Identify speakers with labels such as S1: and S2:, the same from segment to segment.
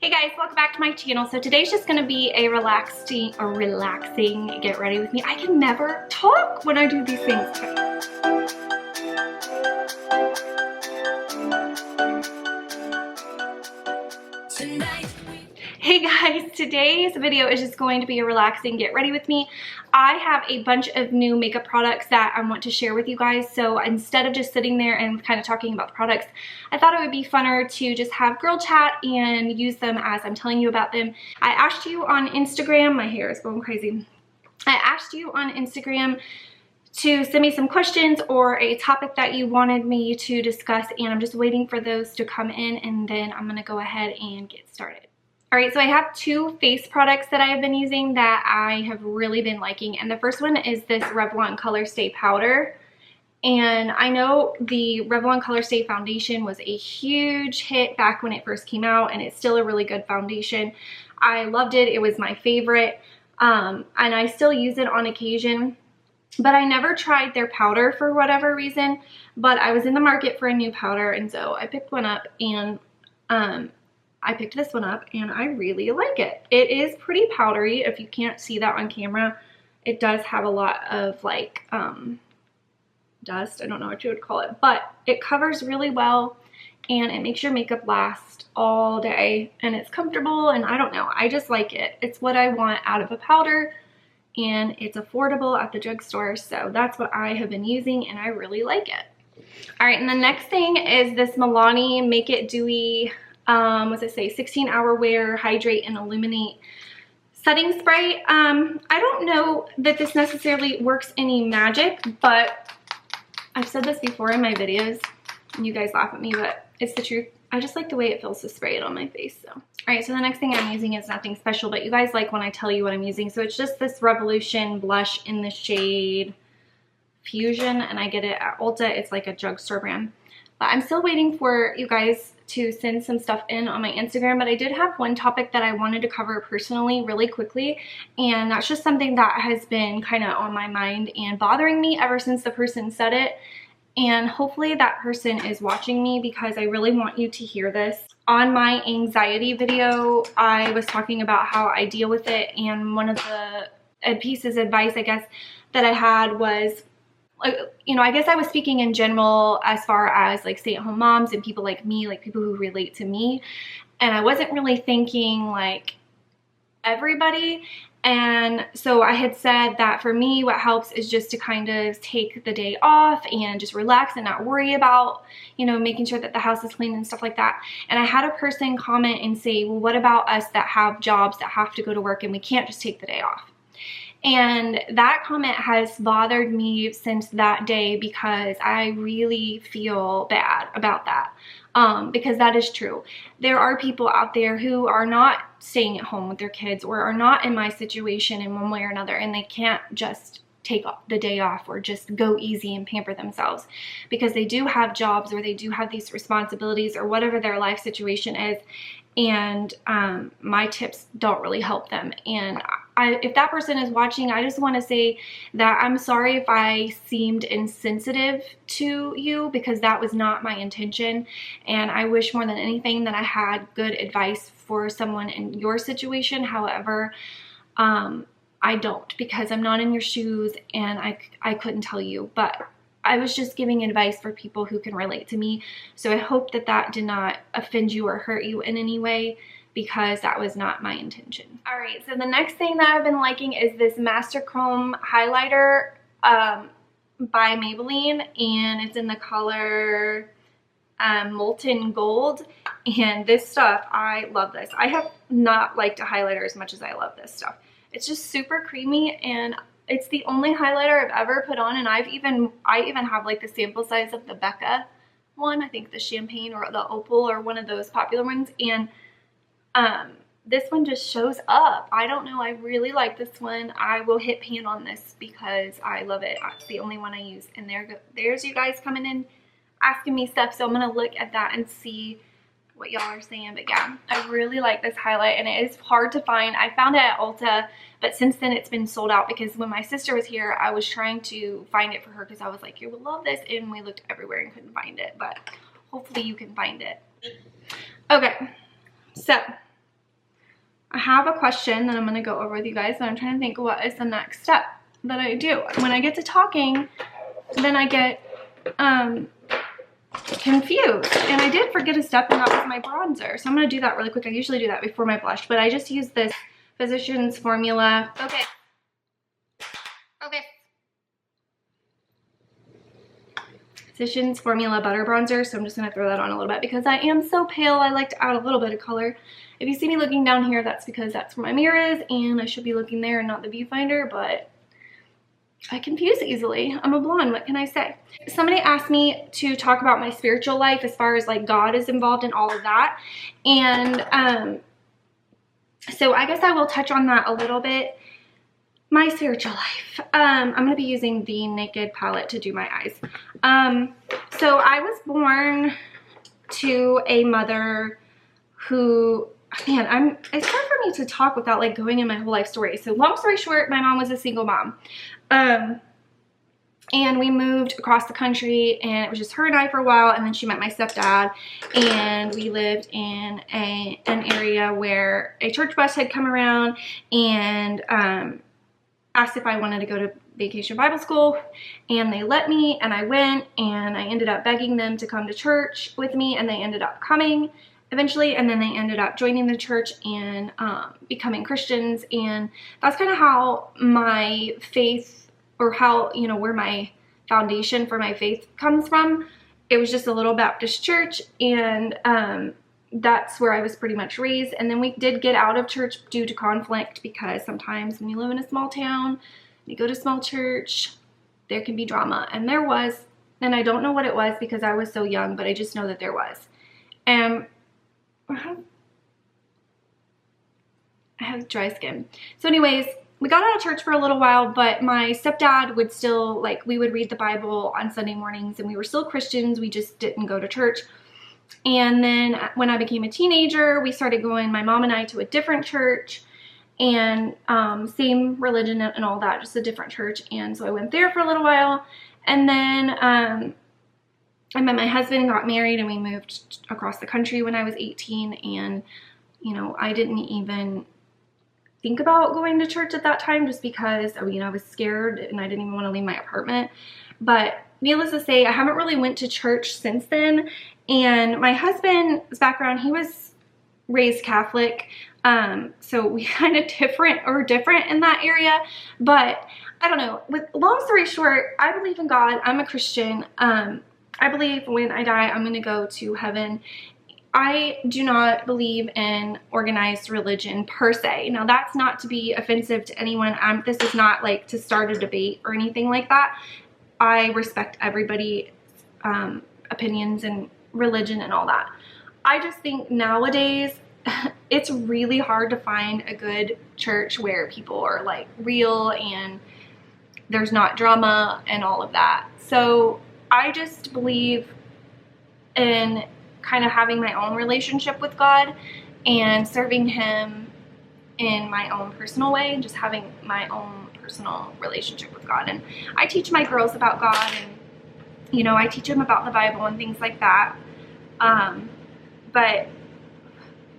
S1: Hey guys, welcome back to my channel. So today's just gonna be a relaxing, get ready with me. I can never talk when I do these things. Hey guys, today's video is just going to be a relaxing get ready with me. I have a bunch of new makeup products that I want to share with you guys. So instead of just sitting there and kind of talking about the products, I thought it would be funner to just have girl chat and use them as I'm telling you about them. I asked you on Instagram, my hair is going crazy. I asked you on Instagram to send me some questions or a topic that you wanted me to discuss, and I'm just waiting for those to come in, and then I'm gonna go ahead and get started. All right, so I have two face products that I have been using that I have really been liking, and the first one is this Revlon Color Stay Powder. And I know the Revlon Color Stay Foundation was a huge hit back when it first came out, and it's still a really good foundation. I loved it. It was my favorite, and I still use it on occasion. But I never tried their powder for whatever reason, but I was in the market for a new powder, and so I picked one up, and I picked this one up and I really like it. It is pretty powdery. If you can't see that on camera, it does have a lot of like dust. I don't know what you would call it, but it covers really well and it makes your makeup last all day, and it's comfortable, and I don't know, I just like it. It's what I want out of a powder, and it's affordable at the drugstore, so that's what I have been using and I really like it. All right, and the next thing is this Milani Make It Dewy, what's it say, 16-hour wear, hydrate and illuminate setting spray. I don't know that this necessarily works any magic, but I've said this before in my videos and you guys laugh at me, but it's the truth. I just like the way it feels to spray it on my face. So, all right, so the next thing I'm using is nothing special, but you guys like when I tell you what I'm using. So it's just this Revolution blush in the shade Fusion, and I get it at Ulta. It's like a drugstore brand. But I'm still waiting for you guys to send some stuff in on my Instagram, but I did have one topic that I wanted to cover personally really quickly, and that's just something that has been kind of on my mind and bothering me ever since the person said it, and hopefully that person is watching me because I really want you to hear this. On my anxiety video, I was talking about how I deal with it, and one of the pieces of advice, I guess, that I had was, you know, I guess I was speaking in general as far as like stay-at-home moms and people like me, like people who relate to me, and I wasn't really thinking like everybody. And so I had said that for me, what helps is just to kind of take the day off and just relax and not worry about, you know, making sure that the house is clean and stuff like that. And I had a person comment and say, well, what about us that have jobs that have to go to work and we can't just take the day off? And that comment has bothered me since that day because I really feel bad about that, because that is true. There are people out there who are not staying at home with their kids or are not in my situation in one way or another, and they can't just take the day off or just go easy and pamper themselves because they do have jobs or they do have these responsibilities or whatever their life situation is. And my tips don't really help them. And if that person is watching, I just want to say that I'm sorry if I seemed insensitive to you, because that was not my intention. And I wish more than anything that I had good advice for someone in your situation. However, I don't, because I'm not in your shoes and I couldn't tell you. But I was just giving advice for people who can relate to me. So I hope that that did not offend you or hurt you in any way, because that was not my intention. All right, so the next thing that I've been liking is this Master Chrome highlighter by Maybelline, and it's in the color Molten Gold. And this stuff, I love this. I have not liked a highlighter as much as I love this stuff. It's just super creamy, and it's the only highlighter I've ever put on, and I even have like the sample size of the Becca one, I think the champagne or the opal or one of those popular ones, and this one just shows up. I don't know, I really like this one. I will hit pan on this because I love it. It's the only one I use, and there's you guys coming in asking me stuff, so I'm gonna look at that and see what y'all are saying. But yeah, I really like this highlight, and it is hard to find. I found it at Ulta, but since then it's been sold out, because when my sister was here, I was trying to find it for her because I was like, you will love this, and we looked everywhere and couldn't find it, but hopefully you can find it. Okay, so I have a question that I'm going to go over with you guys, and I'm trying to think what is the next step that I do. When I get to talking, then I get confused, and I did forget a step, and that was my bronzer. So I'm going to do that really quick. I usually do that before my blush, but I just use this Physicians Formula. Okay. Physicians Formula Butter Bronzer. So I'm just going to throw that on a little bit because I am so pale. I like to add a little bit of color. If you see me looking down here, that's because that's where my mirror is, and I should be looking there and not the viewfinder, but I confuse easily. I'm a blonde, what can I say? Somebody asked me to talk about my spiritual life as far as like God is involved in all of that. And so I guess I will touch on that a little bit. My spiritual life. I'm going to be using the Naked palette to do my eyes. So I was born to a mother who, man, it's hard for me to talk without like going in my whole life story. So long story short, my mom was a single mom. And we moved across the country, and it was just her and I for a while, and then she met my stepdad, and we lived in an area where a church bus had come around and asked if I wanted to go to Vacation Bible School, and they let me, and I went, and I ended up begging them to come to church with me, and they ended up coming eventually, and then they ended up joining the church and becoming Christians. And that's kind of how my faith, or how, you know, where my foundation for my faith comes from. It was just a little Baptist church, and that's where I was pretty much raised. And then we did get out of church due to conflict, because sometimes when you live in a small town, you go to small church, there can be drama. And there was, and I don't know what it was because I was so young, but I just know that there was. And I have dry skin. So anyways, we got out of church for a little while, but my stepdad would still, like, we would read the Bible on Sunday mornings, and we were still Christians. We just didn't go to church. And then when I became a teenager, we started going, my mom and I, to a different church, and same religion and all that, just a different church. And so I went there for a little while, and then I met my husband and got married, and we moved across the country when I was 18. And, you know, I didn't even think about going to church at that time, just because, I mean, I was scared and I didn't even want to leave my apartment. But needless to say, I haven't really went to church since then. And my husband's background, he was raised Catholic, so we kind of different in that area. But I don't know, with long story short, I believe in God. I'm a Christian. I believe when I die, I'm going to go to heaven. I do not believe in organized religion per se. Now, that's not to be offensive to anyone. This is not like to start a debate or anything like that. I respect everybody's opinions and religion and all that. I just think nowadays it's really hard to find a good church where people are like real and there's not drama and all of that. So I just believe in kind of having my own relationship with God and serving Him in my own personal way, and just having my own personal relationship with God. And I teach my girls about God, and, you know, I teach them about the Bible and things like that. But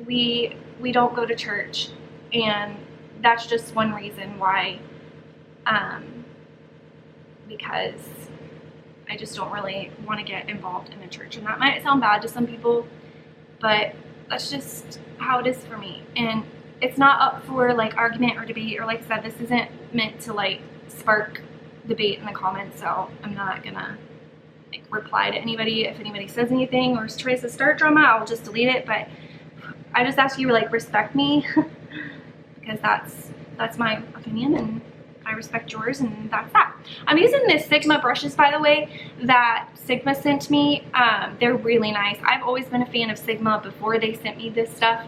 S1: we don't go to church, and that's just one reason why, because I just don't really want to get involved in a church. And that might sound bad to some people, but that's just how it is for me. And it's not up for like argument or debate, or like I said, this isn't meant to like spark debate in the comments, so I'm not gonna like reply to anybody. If anybody says anything or tries to start drama, I'll just delete it. But I just ask you to like respect me because that's my opinion, and I respect yours, and that's that. I'm using this Sigma brushes, by the way, that Sigma sent me. They're really nice. I've always been a fan of Sigma before they sent me this stuff.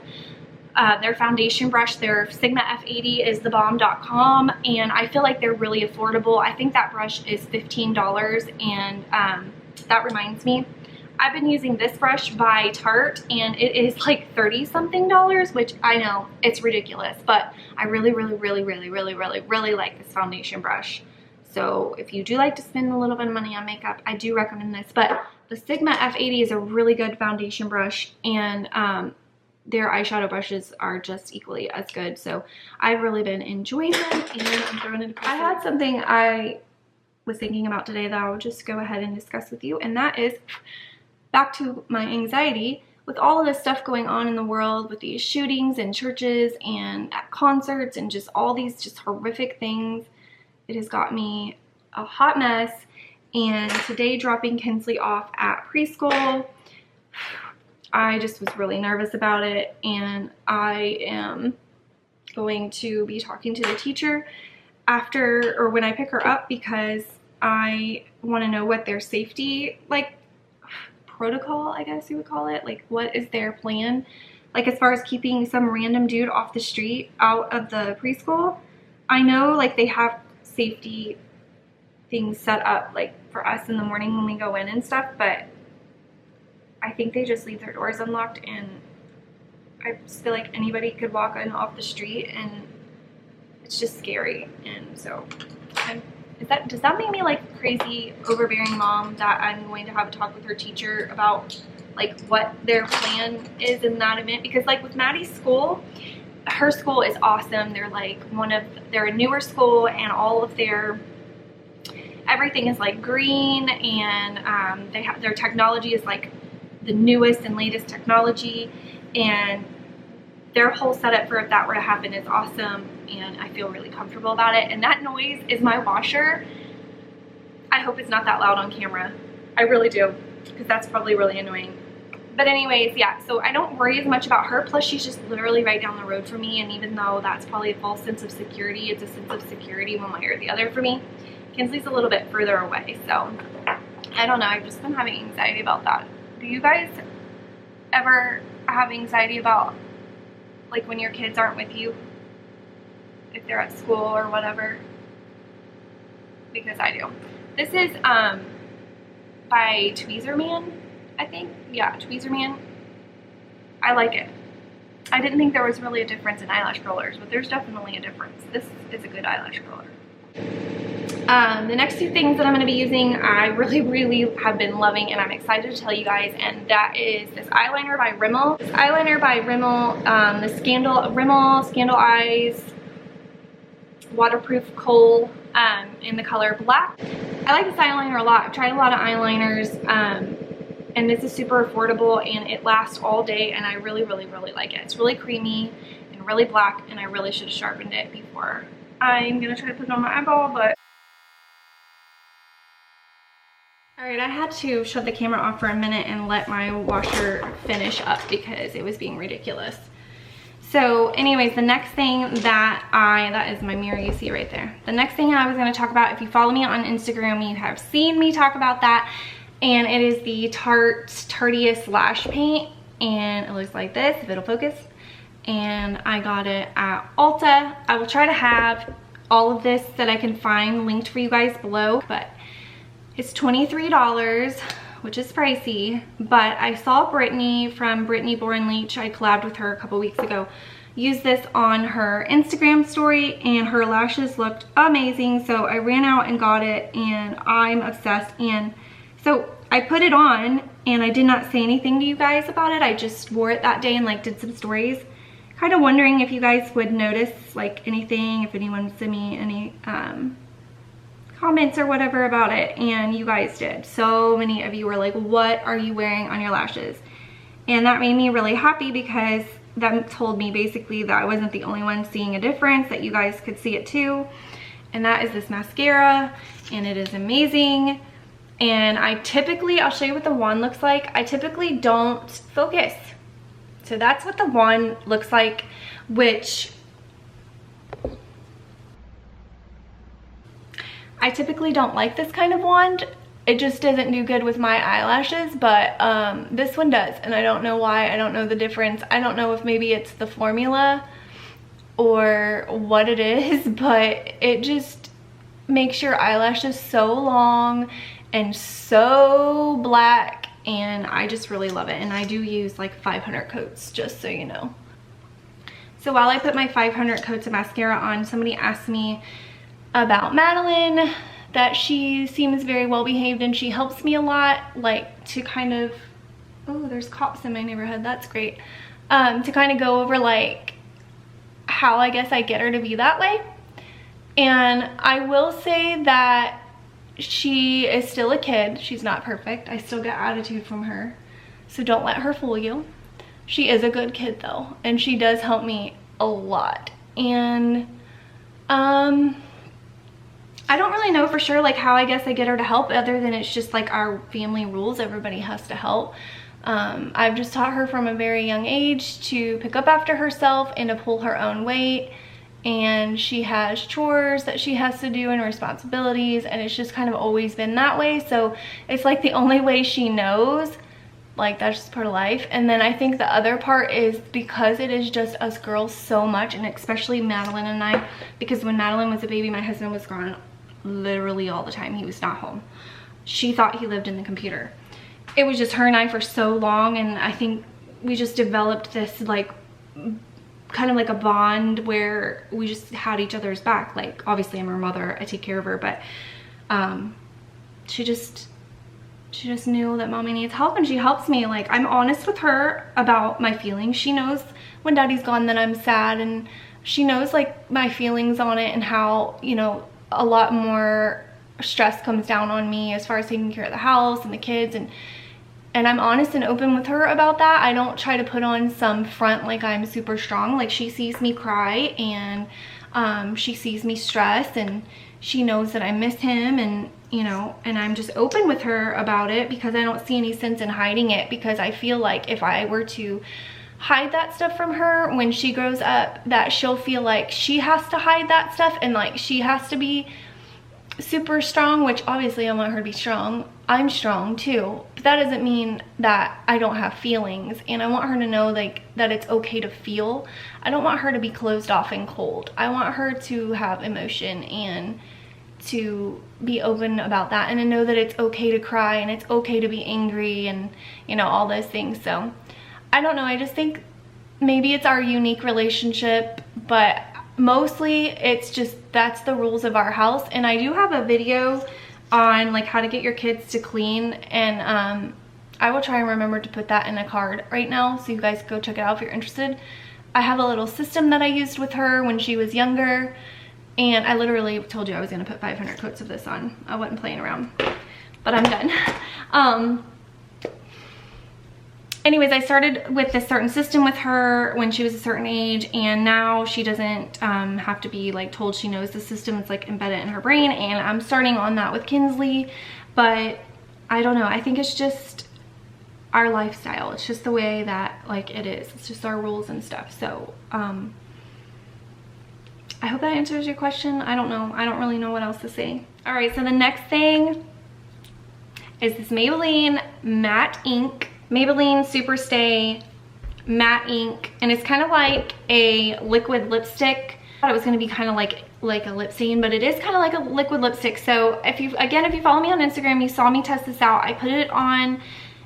S1: Their foundation brush, their Sigma F80 is thebomb.com, and I feel like they're really affordable. I think that brush is $15, and that reminds me, I've been using this brush by Tarte, and it is like $30-something, which I know it's ridiculous, but I really like this foundation brush. So if you do like to spend a little bit of money on makeup, I do recommend this. But the Sigma F80 is a really good foundation brush, and their eyeshadow brushes are just equally as good. So I've really been enjoying them, and I'm throwing it. I had something I was thinking about today that I'll just go ahead and discuss with you, and that is back to my anxiety with all of this stuff going on in the world, with these shootings in churches and at concerts and just all these just horrific things. It has got me a hot mess. And today, dropping Kinsley off at preschool, I just was really nervous about it, and I am going to be talking to the teacher after, or when I pick her up, because I want to know what their safety, like, protocol, I guess you would call it, like, what is their plan, like, as far as keeping some random dude off the street out of the preschool. I know, like, they have safety things set up, like, for us in the morning when we go in and stuff, but I think they just leave their doors unlocked, and I just feel like anybody could walk in off the street, and it's just scary. And so does that make me like a crazy overbearing mom that I'm going to have a talk with her teacher about like what their plan is in that event? Because like with Maddie's school, her school is awesome. They're like they're a newer school, and all of everything is like green, and their technology is like the newest and latest technology, and their whole setup for if that were to happen is awesome, and I feel really comfortable about it. And that noise is my washer. I hope it's not that loud on camera. I really do, because that's probably really annoying. But anyways, yeah, so I don't worry as much about her, plus she's just literally right down the road from me, and even though that's probably a false sense of security, it's a sense of security one way or the other for me. Kinsley's a little bit further away, so I don't know, I've just been having anxiety about that. Do you guys ever have anxiety about like when your kids aren't with you, if they're at school or whatever? Because I do. This is by Tweezerman, I think. Yeah, Tweezerman. I like it. I didn't think there was really a difference in eyelash curlers, but there's definitely a difference. This is a good eyelash curler. The next two things that I'm going to be using, I really have been loving, and I'm excited to tell you guys, and that is this eyeliner by Rimmel. This eyeliner by Rimmel, the Rimmel Scandal Eyes Waterproof Kohl in the color black. I like this eyeliner a lot. I've tried a lot of eyeliners, and this is super affordable, and it lasts all day, and I really like it. It's really creamy and really black, and I really should have sharpened it before. I'm going to try to put it on my eyeball, but... Alright, I had to shut the camera off for a minute and let my washer finish up because it was being ridiculous. So anyways, the next thing that is my mirror you see right there. The next thing I was going to talk about, if you follow me on Instagram, you have seen me talk about that. And it is the Tarte Lash Paint. And it looks like this, if it'll focus. And I got it at Ulta. I will try to have all of this that I can find linked for you guys below. But it's $23, which is pricey, but I saw Brittany from Brittany Bourne Leach, I collabed with her a couple weeks ago, use this on her Instagram story, and her lashes looked amazing, so I ran out and got it, and I'm obsessed. And so I put it on, and I did not say anything to you guys about it. I just wore it that day and like did some stories, kind of wondering if you guys would notice like anything, if anyone sent me any comments or whatever about it, and you guys did. So many of you were like, what are you wearing on your lashes? And that made me really happy, because that told me basically that I wasn't the only one seeing a difference, that you guys could see it too. And that is this mascara, and it is amazing. And I'll show you what the wand looks like. I typically don't focus. So that's what the wand looks like, which I typically don't like this kind of wand. It just doesn't do good with my eyelashes, but this one does, and I don't know why. I don't know the difference. I don't know if maybe it's the formula or what it is, but it just makes your eyelashes so long and so black, and I just really love it. And I do use like 500 coats, just so you know. So while I put my 500 coats of mascara on, somebody asked me about Madeline, that she seems very well behaved and she helps me a lot, like to kind of, oh, there's cops in my neighborhood, that's great, to kind of go over like how I guess I get her to be that way. And I will say that she is still a kid. She's not perfect. I still get attitude from her, so don't let her fool you. She is a good kid though, and she does help me a lot. And I don't really know for sure like how I guess I get her to help, other than it's just like our family rules. Everybody has to help. I've just taught her from a very young age to pick up after herself and to pull her own weight. And she has chores that she has to do and responsibilities, and it's just kind of always been that way. So it's like the only way she knows, like that's just part of life. And then I think the other part is because it is just us girls so much, and especially Madeline and I, because when Madeline was a baby, my husband was gone literally all the time. He was not home. She thought he lived in the computer. It was just her and I for so long, and I think we just developed this like kind of like a bond where we just had each other's back. Like obviously I'm her mother, I take care of her, but she just knew that mommy needs help, and she helps me. Like I'm honest with her about my feelings. She knows when daddy's gone that I'm sad, and she knows like my feelings on it and how, you know, a lot more stress comes down on me as far as taking care of the house and the kids, and I'm honest and open with her about that. I don't try to put on some front like I'm super strong. Like she sees me cry, and she sees me stress, and she knows that I miss him, and you know, and I'm just open with her about it because I don't see any sense in hiding it, because I feel like if I were to hide that stuff from her when she grows up, that she'll feel like she has to hide that stuff, and like she has to be super strong, which obviously I want her to be strong. I'm strong too, but that doesn't mean that I don't have feelings, and I want her to know like that it's okay to feel. I don't want her to be closed off and cold. I want her to have emotion and to be open about that, and to know that it's okay to cry and it's okay to be angry, and you know, all those things. So I don't know, I just think maybe it's our unique relationship, but mostly it's just that's the rules of our house. And I do have a video on like how to get your kids to clean, and I will try and remember to put that in a card right now, so you guys go check it out if you're interested. I have a little system that I used with her when she was younger, and I literally told you I was going to put 500 coats of this on. I wasn't playing around, but I'm done. Anyways, I started with this certain system with her when she was a certain age, and now she doesn't have to be like told she knows the system. It's like embedded in her brain, and I'm starting on that with Kinsley. But I don't know, I think it's just our lifestyle. It's just the way that like it is. It's just our rules and stuff. So I hope that answers your question. I don't know, I don't really know what else to say. All right, so the next thing is this Maybelline Matte Ink, Maybelline Superstay Matte Ink, and it's kind of like a liquid lipstick. I thought it was going to be kind of like a lip stain, but it is kind of like a liquid lipstick. So if you follow me on Instagram, you saw me test this out. I put it on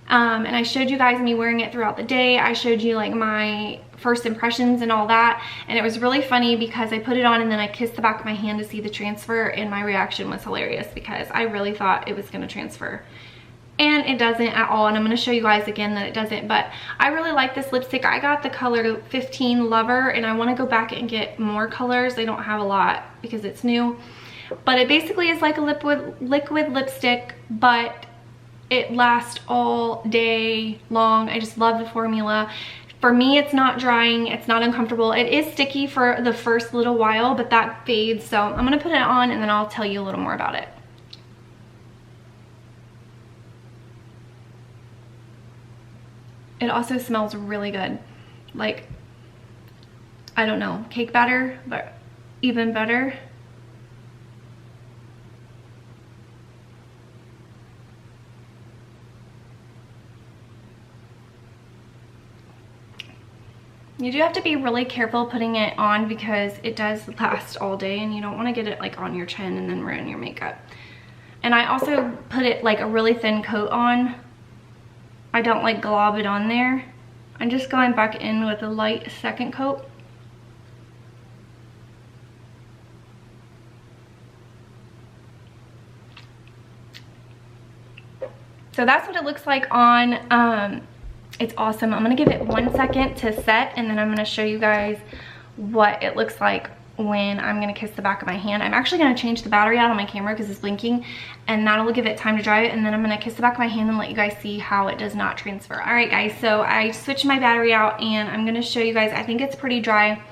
S1: and I showed you guys me wearing it throughout the day. I showed you like my first impressions and all that, and it was really funny because I put it on and then I kissed the back of my hand to see the transfer, and my reaction was hilarious because I really thought it was going to transfer. And it doesn't at all, and I'm going to show you guys again that it doesn't. But I really like this lipstick. I got the color 15 Lover, and I want to go back and get more colors. They don't have a lot because it's new. But it basically is like a liquid lipstick, but it lasts all day long. I just love the formula. For me, it's not drying, it's not uncomfortable. It is sticky for the first little while, but that fades. So I'm going to put it on and then I'll tell you a little more about it. It also smells really good. Like, I don't know, cake batter, but even better. You do have to be really careful putting it on because it does last all day, and you don't want to get it like on your chin and then ruin your makeup. And I also put it like a really thin coat on. I don't like glob it on there. I'm just going back in with a light second coat. So that's what it looks like on. It's awesome. I'm gonna give it 1 second to set, and then I'm gonna show you guys what it looks like when I'm gonna kiss the back of my hand. I'm actually gonna change the battery out on my camera because it's blinking, and that'll give it time to dry, and then I'm gonna kiss the back of my hand and let you guys see how it does not transfer. All right, guys, so I switched my battery out, and I'm gonna show you guys. I think it's pretty dry.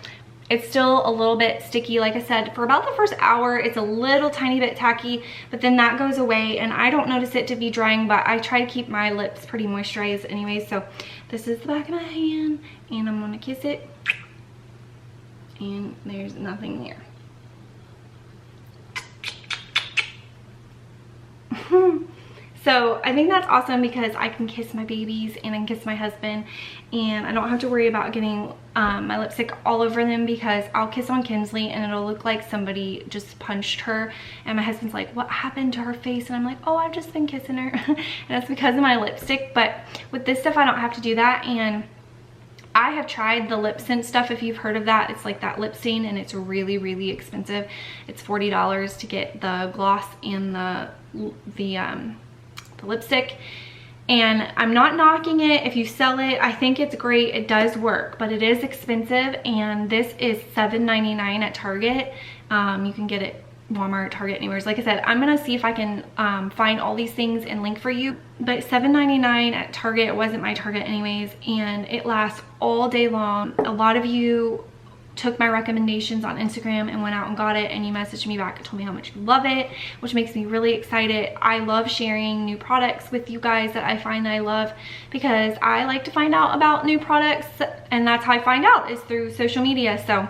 S1: It's still a little bit sticky. Like I said, for about the first hour, it's a little tiny bit tacky, but then that goes away, and I don't notice it to be drying, but I try to keep my lips pretty moisturized anyway. So this is the back of my hand, and I'm gonna kiss it, and there's nothing there. So I think that's awesome because I can kiss my babies and I can kiss my husband, and I don't have to worry about getting my lipstick all over them, because I'll kiss on Kinsley and it'll look like somebody just punched her, and my husband's like, what happened to her face? And I'm like, oh, I've just been kissing her. And that's because of my lipstick. But with this stuff, I don't have to do that. And I have tried the lip tint stuff, if you've heard of that. It's like that lip stain, and it's really, really expensive. It's $40 to get the gloss and the lipstick, and I'm not knocking it. If you sell it, I think it's great. It does work, but it is expensive, and this is $7.99 at Target. You can get it Walmart, Target, anywhere. Like I said, I'm gonna see if I can find all these things and link for you, but $7.99 at Target. It wasn't my Target anyways, and it lasts all day long. A lot of you took my recommendations on Instagram and went out and got it, and you messaged me back and told me how much you love it, which makes me really excited. I love sharing new products with you guys that I find that I love, because I like to find out about new products, and that's how I find out, is through social media. So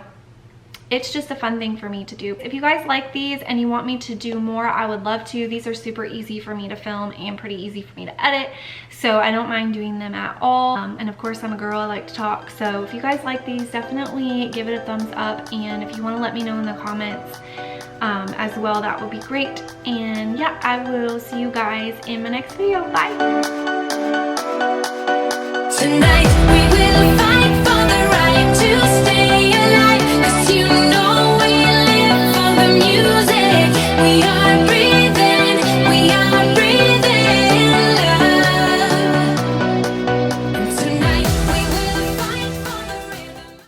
S1: it's just a fun thing for me to do. If you guys like these and you want me to do more, I would love to. These are super easy for me to film and pretty easy for me to edit, so I don't mind doing them at all. And of course, I'm a girl, I like to talk. So if you guys like these, definitely give it a thumbs up, and if you want to let me know in the comments as well, that would be great. And yeah, I will see you guys in my next video. Bye. Tonight we will